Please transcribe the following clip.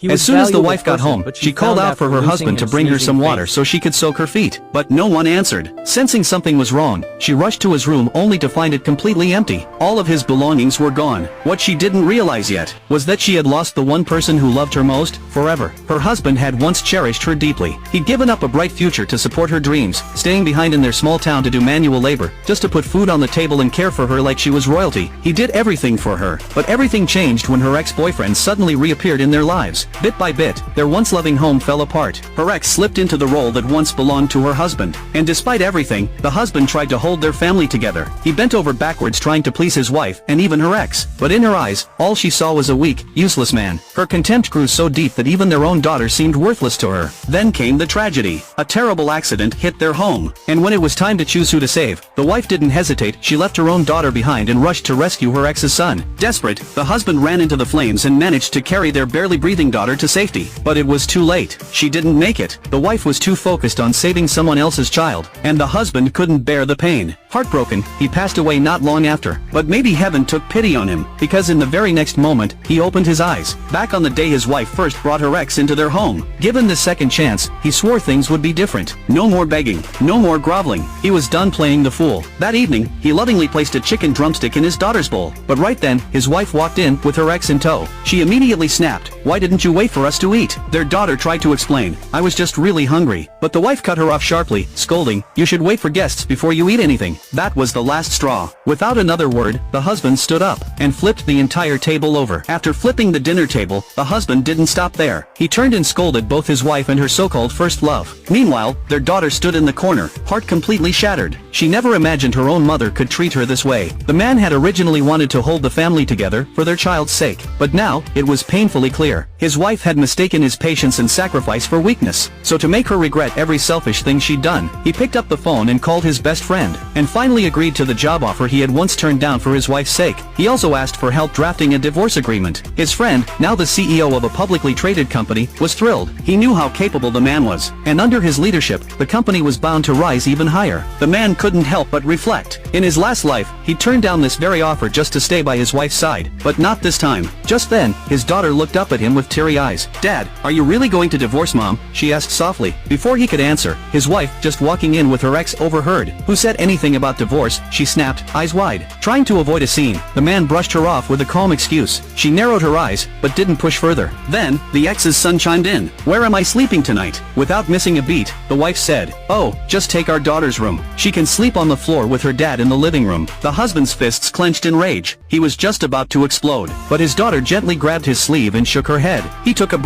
As soon as the wife got home, she called out for her husband to bring her some water so she could soak her feet. But no one answered. Sensing something was wrong, she rushed to his room only to find it completely empty. All of his belongings were gone. What she didn't realize yet was that she had lost the one person who loved her most, forever. Her husband had once cherished her deeply. He'd given up a bright future to support her dreams, staying behind in their small town to do manual labor, just to put food on the table and care for her like she was royalty. He did everything for her. But everything changed when her ex-boyfriend suddenly reappeared in their lives. Bit by bit, their once loving home fell apart. Her ex slipped into the role that once belonged to her husband. And despite everything, the husband tried to hold their family together. He bent over backwards trying to please his wife and even her ex. But in her eyes, all she saw was a weak, useless man. Her contempt grew so deep that even their own daughter seemed worthless to her. Then came the tragedy. A terrible accident hit their home. And when it was time to choose who to save, the wife didn't hesitate. She left her own daughter behind and rushed to rescue her ex's son. Desperate, the husband ran into the flames and managed to carry their barely breathing daughter to safety. But it was too late. She didn't make it. The wife was too focused on saving someone else's child, and the husband couldn't bear the pain. Heartbroken, he passed away not long after. But maybe heaven took pity on him, because in the very next moment, he opened his eyes, back on the day his wife first brought her ex into their home. Given the second chance, he swore things would be different. No more begging, no more groveling. He was done playing the fool. That evening, he lovingly placed a chicken drumstick in his daughter's bowl. But right then, his wife walked in with her ex in tow. She immediately snapped, "Why didn't you wait for us to eat?" Their daughter tried to explain, "I was just really hungry." But the wife cut her off sharply, scolding, "You should wait for guests before you eat anything." That was the last straw. Without another word, the husband stood up and flipped the entire table over. After flipping the dinner table, the husband didn't stop there. He turned and scolded both his wife and her so-called first love. Meanwhile, their daughter stood in the corner, heart completely shattered. She never imagined her own mother could treat her this way. The man had originally wanted to hold the family together for their child's sake, but now, it was painfully clear. His wife had mistaken his patience and sacrifice for weakness. So to make her regret every selfish thing she'd done, he picked up the phone and called his best friend, and finally agreed to the job offer he had once turned down for his wife's sake. He also asked for help drafting a divorce agreement. His friend, now the CEO of a publicly traded company, was thrilled. He knew how capable the man was, and under his leadership, the company was bound to rise even higher. The man couldn't help but reflect. In his last life, he turned down this very offer just to stay by his wife's side. But not this time. Just then, his daughter looked up at him with teary eyes. "Dad, are you really going to divorce Mom?" she asked softly. Before he could answer, his wife, just walking in with her ex, overheard. "Who said anything about divorce?" she snapped, eyes wide. Trying to avoid a scene, the man brushed her off with a calm excuse. She narrowed her eyes, but didn't push further. Then, the ex's son chimed in. "Where am I sleeping tonight?" Without missing a beat, the wife said, "Oh, just take our daughter's room. She can sleep on the floor with her dad in the living room." The husband's fists clenched in rage. He was just about to explode, but his daughter gently grabbed his sleeve and shook her head. He took a breath.